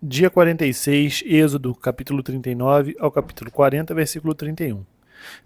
Dia 46, Êxodo, capítulo 39 ao capítulo 40, versículo 31.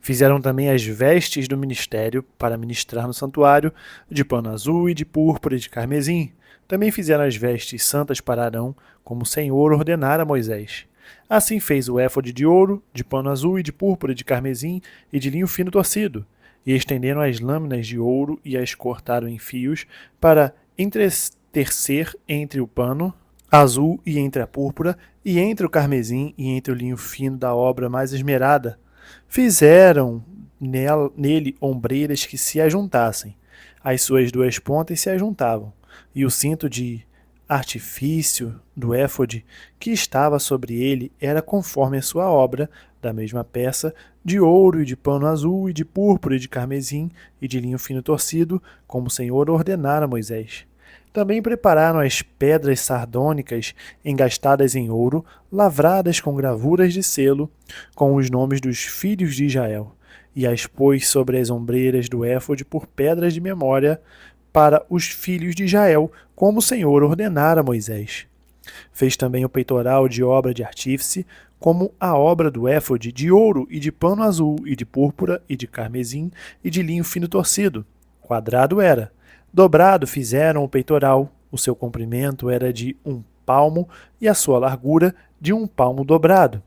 Fizeram também as vestes do ministério para ministrar no santuário, de pano azul e de púrpura e de carmesim. Também fizeram as vestes santas para Arão, como o Senhor ordenara a Moisés. Assim fez o éfode de ouro, de pano azul e de púrpura e de carmesim e de linho fino torcido. E estenderam as lâminas de ouro e as cortaram em fios para entretecer entre o pano azul e entre a púrpura, e entre o carmesim e entre o linho fino da obra mais esmerada. Fizeram nele ombreiras que se ajuntassem. As suas duas pontas se ajuntavam, e o cinto de artifício do éfode que estava sobre ele era conforme a sua obra, da mesma peça, de ouro e de pano azul e de púrpura e de carmesim e de linho fino torcido, como o Senhor ordenara a Moisés. Também prepararam as pedras sardônicas engastadas em ouro, lavradas com gravuras de selo, com os nomes dos filhos de Israel, e as pôs sobre as ombreiras do éfode por pedras de memória para os filhos de Israel, como o Senhor ordenara a Moisés. Fez também o peitoral de obra de artífice, como a obra do éfode, de ouro e de pano azul, e de púrpura, e de carmesim, e de linho fino torcido. Quadrado era. Dobrado fizeram o peitoral, o seu comprimento era de 1 palmo e a sua largura de 1 palmo dobrado.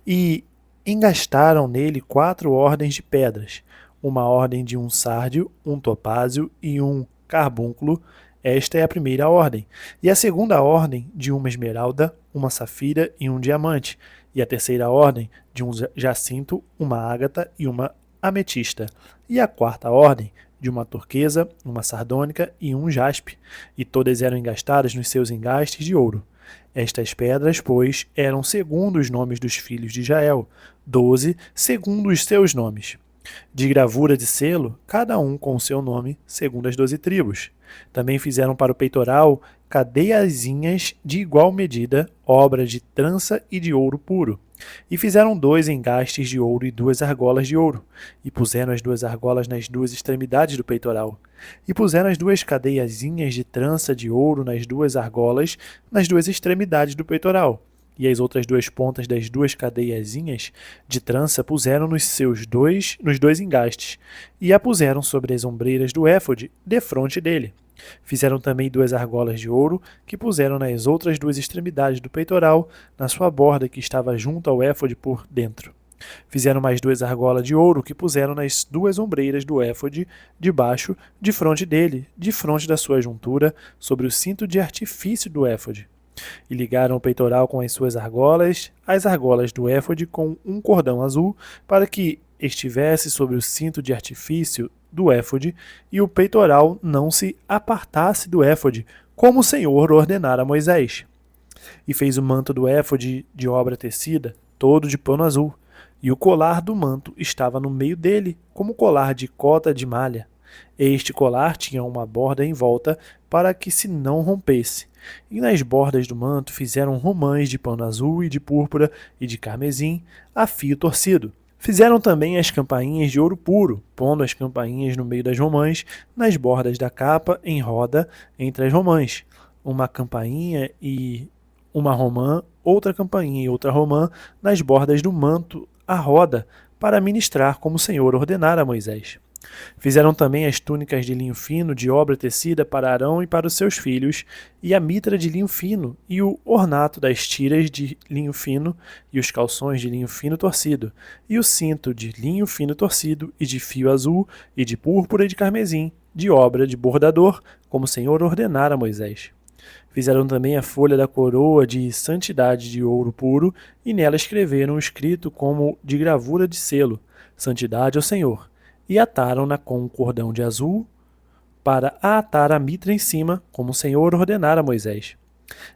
E engastaram nele 4 ordens de pedras, uma ordem de um sárdio, um topázio e um carbúnculo. Esta é a primeira ordem. E a segunda ordem de uma esmeralda, uma safira e um diamante. E a terceira ordem de um jacinto, uma ágata e uma ametista. E a quarta ordem de uma turquesa, uma sardônica e um jaspe, e todas eram engastadas nos seus engastes de ouro. Estas pedras, pois, eram segundo os nomes dos filhos de Israel, 12 segundo os seus nomes. De gravura de selo, cada um com o seu nome, segundo as 12 tribos. Também fizeram para o peitoral cadeiazinhas de igual medida, obra de trança e de ouro puro. E fizeram 2 engastes de ouro e 2 argolas de ouro. E puseram as 2 argolas nas 2 extremidades do peitoral. E puseram as 2 cadeiazinhas de trança de ouro nas 2 argolas, nas 2 extremidades do peitoral. E as outras 2 pontas das 2 cadeiazinhas de trança puseram nos 2 engastes, e a puseram sobre as ombreiras do éfode, defronte dele. Fizeram também 2 argolas de ouro, que puseram nas outras 2 extremidades do peitoral, na sua borda que estava junto ao éfode por dentro. Fizeram mais 2 argolas de ouro, que puseram nas 2 ombreiras do éfode, debaixo, defronte dele, defronte da sua juntura, sobre o cinto de artifício do éfode. E ligaram o peitoral com as suas argolas, as argolas do éfode com um cordão azul, para que estivesse sobre o cinto de artifício do éfode, e o peitoral não se apartasse do éfode, como o Senhor ordenara a Moisés. E fez o manto do éfode de obra tecida, todo de pano azul, e o colar do manto estava no meio dele, como colar de cota de malha. Este colar tinha uma borda em volta, para que se não rompesse. E nas bordas do manto fizeram romãs de pano azul e de púrpura e de carmesim, a fio torcido. Fizeram também as campainhas de ouro puro, pondo as campainhas no meio das romãs, nas bordas da capa, em roda, entre as romãs. Uma campainha e uma romã, outra campainha e outra romã, nas bordas do manto, a roda, para ministrar como o Senhor ordenara a Moisés. Fizeram também as túnicas de linho fino de obra tecida para Arão e para os seus filhos, e a mitra de linho fino, e o ornato das tiras de linho fino, e os calções de linho fino torcido, e o cinto de linho fino torcido, e de fio azul, e de púrpura e de carmesim, de obra de bordador, como o Senhor ordenara a Moisés. Fizeram também a folha da coroa de santidade de ouro puro, e nela escreveram escrito como de gravura de selo, santidade ao Senhor. E ataram-na com um cordão de azul para a atar a mitra em cima, como o Senhor ordenara a Moisés.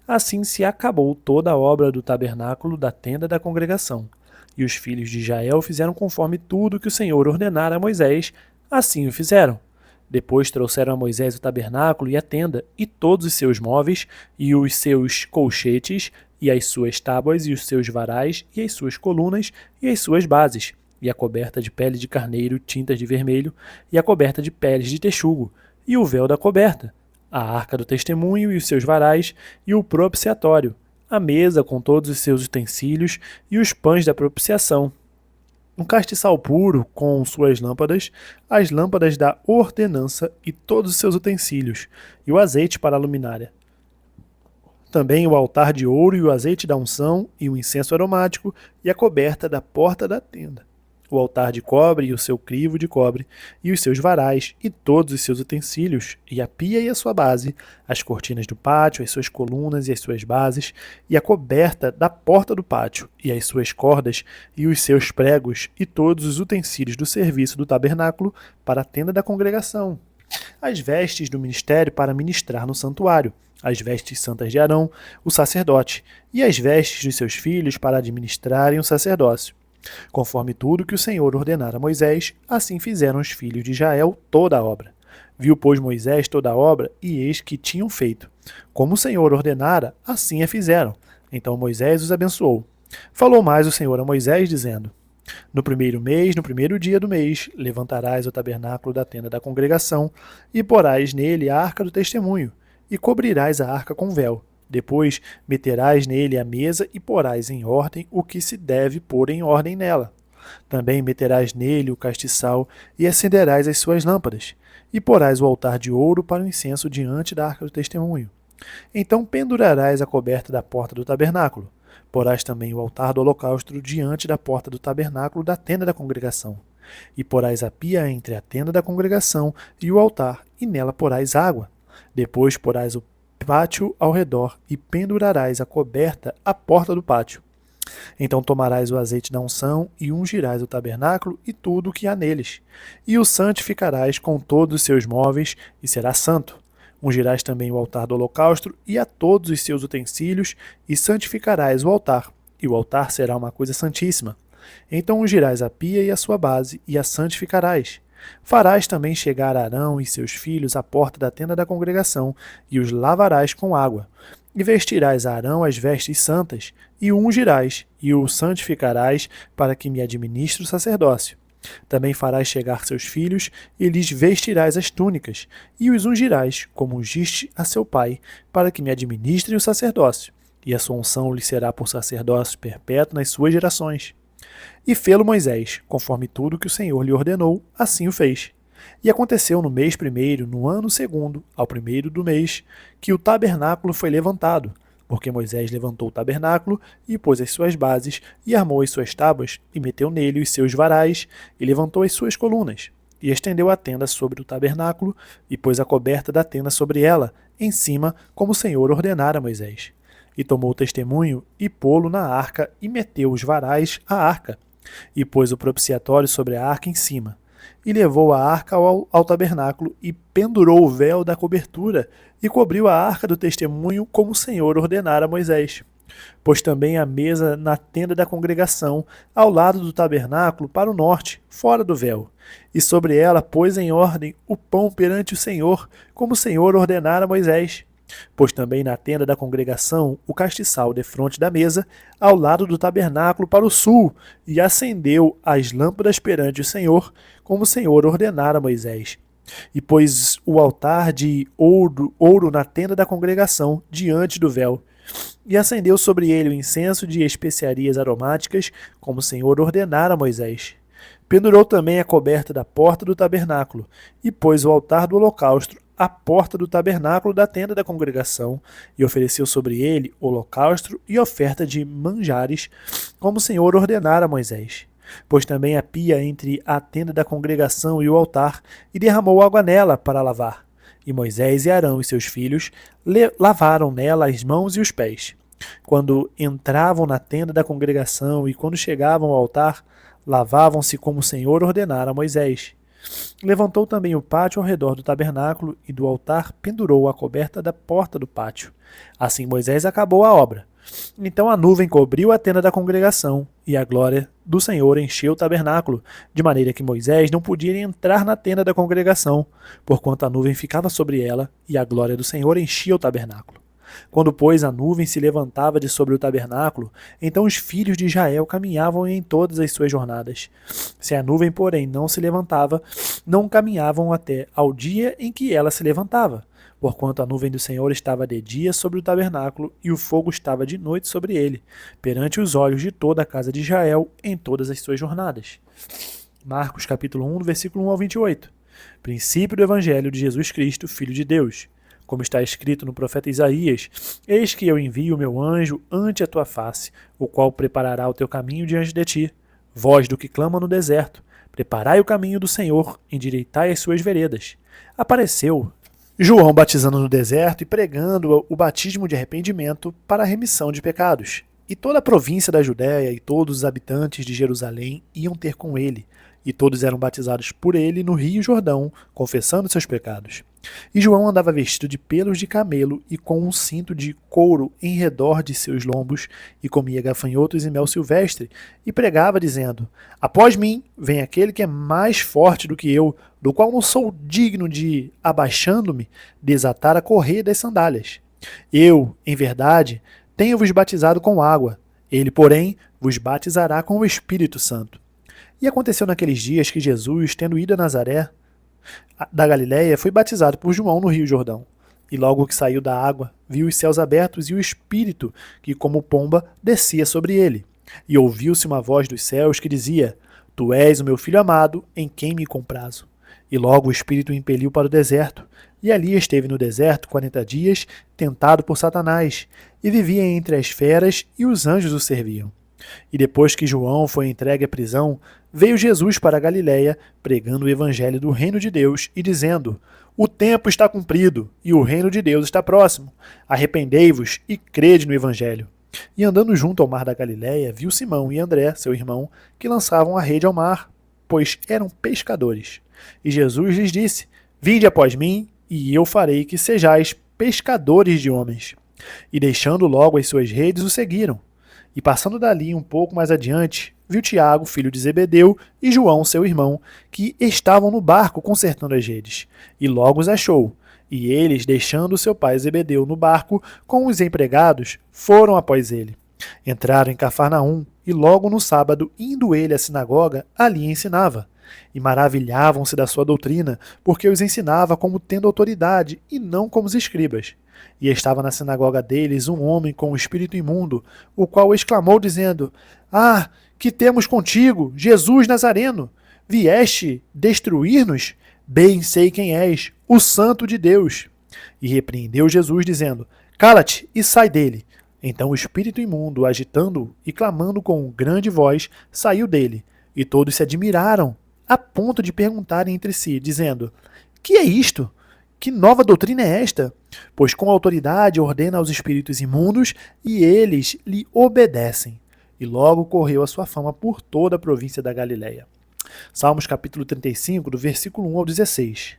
Assim se acabou toda a obra do tabernáculo da tenda da congregação. E os filhos de Israel fizeram conforme tudo que o Senhor ordenara a Moisés, assim o fizeram. Depois trouxeram a Moisés o tabernáculo e a tenda, e todos os seus móveis, e os seus colchetes, e as suas tábuas, e os seus varais, e as suas colunas, e as suas bases, e a coberta de pele de carneiro tintas de vermelho, e a coberta de peles de texugo, e o véu da coberta, a arca do testemunho e os seus varais, e o propiciatório, a mesa com todos os seus utensílios e os pães da propiciação, um castiçal puro com suas lâmpadas, as lâmpadas da ordenança e todos os seus utensílios, e o azeite para a luminária. Também o altar de ouro e o azeite da unção e o incenso aromático e a coberta da porta da tenda. O altar de cobre e o seu crivo de cobre, e os seus varais, e todos os seus utensílios, e a pia e a sua base, as cortinas do pátio, as suas colunas e as suas bases, e a coberta da porta do pátio, e as suas cordas, e os seus pregos, e todos os utensílios do serviço do tabernáculo para a tenda da congregação. As vestes do ministério para ministrar no santuário, as vestes santas de Arão, o sacerdote, e as vestes dos seus filhos para administrarem o sacerdócio. Conforme tudo que o Senhor ordenara a Moisés, assim fizeram os filhos de Israel toda a obra. Viu, pois, Moisés toda a obra, e eis que tinham feito. Como o Senhor ordenara, assim a fizeram. Então Moisés os abençoou. Falou mais o Senhor a Moisés, dizendo: No primeiro mês, no primeiro dia do mês, levantarás o tabernáculo da tenda da congregação, e porás nele a arca do testemunho, e cobrirás a arca com véu. Depois meterás nele a mesa e porás em ordem o que se deve pôr em ordem nela. Também meterás nele o castiçal e acenderás as suas lâmpadas, e porás o altar de ouro para o incenso diante da arca do testemunho. Então pendurarás a coberta da porta do tabernáculo. Porás também o altar do holocausto diante da porta do tabernáculo da tenda da congregação. E porás a pia entre a tenda da congregação e o altar, e nela porás água. Depois porás o pátio ao redor e pendurarás a coberta à porta do pátio. Então tomarás o azeite da unção e ungirás o tabernáculo e tudo o que há neles. E o santificarás com todos os seus móveis e será santo. Ungirás também o altar do holocausto e a todos os seus utensílios e santificarás o altar. E o altar será uma coisa santíssima. Então ungirás a pia e a sua base e a santificarás. Farás também chegar Arão e seus filhos à porta da tenda da congregação, e os lavarás com água. E vestirás a Arão as vestes santas, e o ungirás, e o santificarás, para que me administre o sacerdócio. Também farás chegar seus filhos, e lhes vestirás as túnicas, e os ungirás, como ungiste a seu pai, para que me administre o sacerdócio. E a sua unção lhe será por sacerdócio perpétuo nas suas gerações. E fê-lo Moisés, conforme tudo que o Senhor lhe ordenou, assim o fez. E aconteceu no mês primeiro, no ano segundo, ao primeiro do mês, que o tabernáculo foi levantado, porque Moisés levantou o tabernáculo, e pôs as suas bases, e armou as suas tábuas, e meteu nele os seus varais, e levantou as suas colunas, e estendeu a tenda sobre o tabernáculo, e pôs a coberta da tenda sobre ela, em cima, como o Senhor ordenara a Moisés. E tomou o testemunho, e pô-lo na arca, e meteu os varais à arca, e pôs o propiciatório sobre a arca em cima. E levou a arca ao tabernáculo, e pendurou o véu da cobertura, e cobriu a arca do testemunho, como o Senhor ordenara a Moisés. Pôs também a mesa na tenda da congregação, ao lado do tabernáculo, para o norte, fora do véu. E sobre ela pôs em ordem o pão perante o Senhor, como o Senhor ordenara a Moisés. Pôs também na tenda da congregação o castiçal defronte da mesa, ao lado do tabernáculo para o sul, e acendeu as lâmpadas perante o Senhor, como o Senhor ordenara a Moisés. E pôs o altar de ouro na tenda da congregação, diante do véu. E acendeu sobre ele o incenso de especiarias aromáticas, como o Senhor ordenara a Moisés. Pendurou também a coberta da porta do tabernáculo, e pôs o altar do holocausto à porta do tabernáculo da tenda da congregação, e ofereceu sobre ele holocausto e oferta de manjares, como o Senhor ordenara a Moisés. Pôs também a pia entre a tenda da congregação e o altar, e derramou água nela para lavar. E Moisés e Arão e seus filhos lavaram nela as mãos e os pés. Quando entravam na tenda da congregação e quando chegavam ao altar, lavavam-se como o Senhor ordenara a Moisés. Levantou também o pátio ao redor do tabernáculo, e do altar pendurou a coberta da porta do pátio. Assim Moisés acabou a obra. Então a nuvem cobriu a tenda da congregação, e a glória do Senhor encheu o tabernáculo, de maneira que Moisés não podia entrar na tenda da congregação, porquanto a nuvem ficava sobre ela, e a glória do Senhor enchia o tabernáculo. Quando, pois, a nuvem se levantava de sobre o tabernáculo, então os filhos de Israel caminhavam em todas as suas jornadas. Se a nuvem, porém, não se levantava, não caminhavam até ao dia em que ela se levantava, porquanto a nuvem do Senhor estava de dia sobre o tabernáculo e o fogo estava de noite sobre ele, perante os olhos de toda a casa de Israel em todas as suas jornadas. Marcos capítulo 1, versículo 1 ao 28. Princípio do Evangelho de Jesus Cristo, Filho de Deus. Como está escrito no profeta Isaías, eis que eu envio o meu anjo ante a tua face, o qual preparará o teu caminho diante de ti. Voz do que clama no deserto, preparai o caminho do Senhor, endireitai as suas veredas. Apareceu João batizando no deserto e pregando o batismo de arrependimento para a remissão de pecados. E toda a província da Judéia e todos os habitantes de Jerusalém iam ter com ele, e todos eram batizados por ele no rio Jordão, confessando seus pecados. E João andava vestido de pelos de camelo e com um cinto de couro em redor de seus lombos, e comia gafanhotos e mel silvestre, e pregava, dizendo: Após mim vem aquele que é mais forte do que eu, do qual não sou digno de, abaixando-me, desatar a correia das sandálias. Eu, em verdade, tenho-vos batizado com água, ele, porém, vos batizará com o Espírito Santo. E aconteceu naqueles dias que Jesus, tendo ido a Nazaré da Galiléia, foi batizado por João no rio Jordão. E logo que saiu da água, viu os céus abertos e o Espírito, que como pomba, descia sobre ele. E ouviu-se uma voz dos céus que dizia: Tu és o meu filho amado, em quem me comprazo. E logo o Espírito o impeliu para o deserto, e ali esteve no deserto 40 dias, tentado por Satanás, e vivia entre as feras, e os anjos o serviam. E depois que João foi entregue à prisão, veio Jesus para a Galiléia, pregando o evangelho do reino de Deus e dizendo: O tempo está cumprido e o reino de Deus está próximo. Arrependei-vos e crede no evangelho. E andando junto ao mar da Galiléia, viu Simão e André, seu irmão, que lançavam a rede ao mar, pois eram pescadores. E Jesus lhes disse: Vinde após mim, e eu farei que sejais pescadores de homens. E deixando logo as suas redes, o seguiram. E passando dali um pouco mais adiante, viu Tiago, filho de Zebedeu, e João, seu irmão, que estavam no barco consertando as redes. E logo os achou. E eles, deixando seu pai Zebedeu no barco com os empregados, foram após ele. Entraram em Cafarnaum, e logo no sábado, indo ele à sinagoga, ali ensinava. E maravilhavam-se da sua doutrina, porque os ensinava como tendo autoridade, e não como os escribas. E estava na sinagoga deles um homem com um espírito imundo, o qual exclamou, dizendo: Ah, que temos contigo, Jesus Nazareno? Vieste destruir-nos? Bem sei quem és, o Santo de Deus. E repreendeu Jesus, dizendo: Cala-te e sai dele. Então o espírito imundo, agitando-o e clamando com grande voz, saiu dele. E todos se admiraram, a ponto de perguntarem entre si, dizendo: Que é isto? Que nova doutrina é esta? Pois com autoridade ordena aos espíritos imundos, e eles lhe obedecem. E logo correu a sua fama por toda a província da Galiléia. Salmos capítulo 35, do versículo 1 ao 16.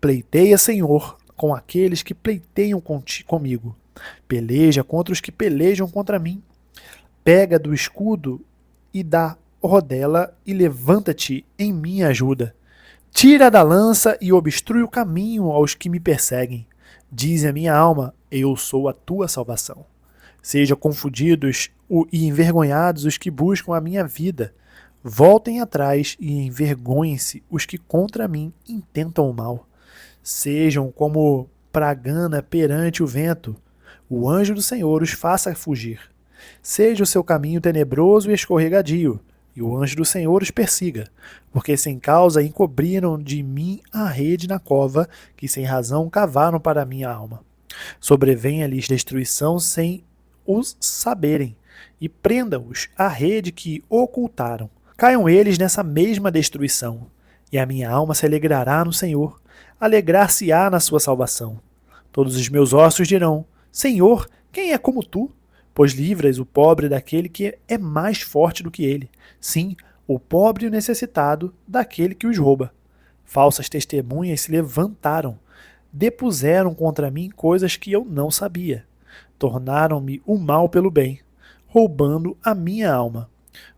Pleiteia, Senhor, com aqueles que pleiteiam comigo. Peleja contra os que pelejam contra mim. Pega do escudo e da rodela e levanta-te em minha ajuda. Tira da lança e obstrui o caminho aos que me perseguem. Diz a minha alma: eu sou a tua salvação. Sejam confundidos e envergonhados os que buscam a minha vida. Voltem atrás e envergonhem-se os que contra mim intentam o mal. Sejam como pragana perante o vento. O anjo do Senhor os faça fugir. Seja o seu caminho tenebroso e escorregadio, e o anjo do Senhor os persiga, porque sem causa encobriram de mim a rede na cova, que sem razão cavaram para a minha alma. Sobrevenha-lhes destruição sem os saberem, e prenda-os a rede que ocultaram. Caiam eles nessa mesma destruição, e a minha alma se alegrará no Senhor, alegrar-se-á na sua salvação. Todos os meus ossos dirão: Senhor, quem é como tu? Pois livras o pobre daquele que é mais forte do que ele. Sim, o pobre e o necessitado daquele que os rouba. Falsas testemunhas se levantaram, depuseram contra mim coisas que eu não sabia. Tornaram-me o mal pelo bem, roubando a minha alma.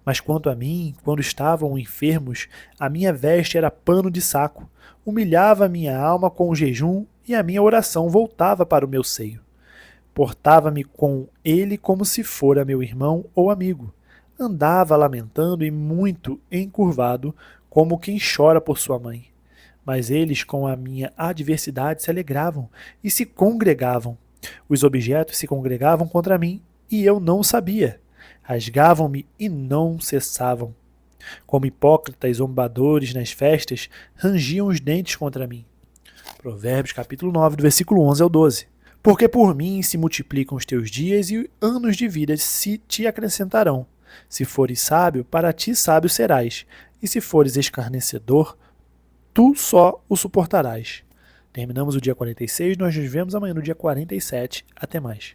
Mas quanto a mim, quando estavam enfermos, a minha veste era pano de saco, humilhava a minha alma com o jejum e a minha oração voltava para o meu seio. Portava-me com ele como se fora meu irmão ou amigo. Andava lamentando e muito encurvado, como quem chora por sua mãe. Mas eles, com a minha adversidade, se alegravam e se congregavam. Os objetos se congregavam contra mim e eu não o sabia. Rasgavam-me e não cessavam. Como hipócritas zombadores nas festas, rangiam os dentes contra mim. Provérbios capítulo 9, do versículo 11 ao 12. Porque por mim se multiplicam os teus dias e anos de vida se te acrescentarão. Se fores sábio, para ti sábio serás, e se fores escarnecedor, tu só o suportarás. Terminamos o dia 46, nós nos vemos amanhã no dia 47. Até mais.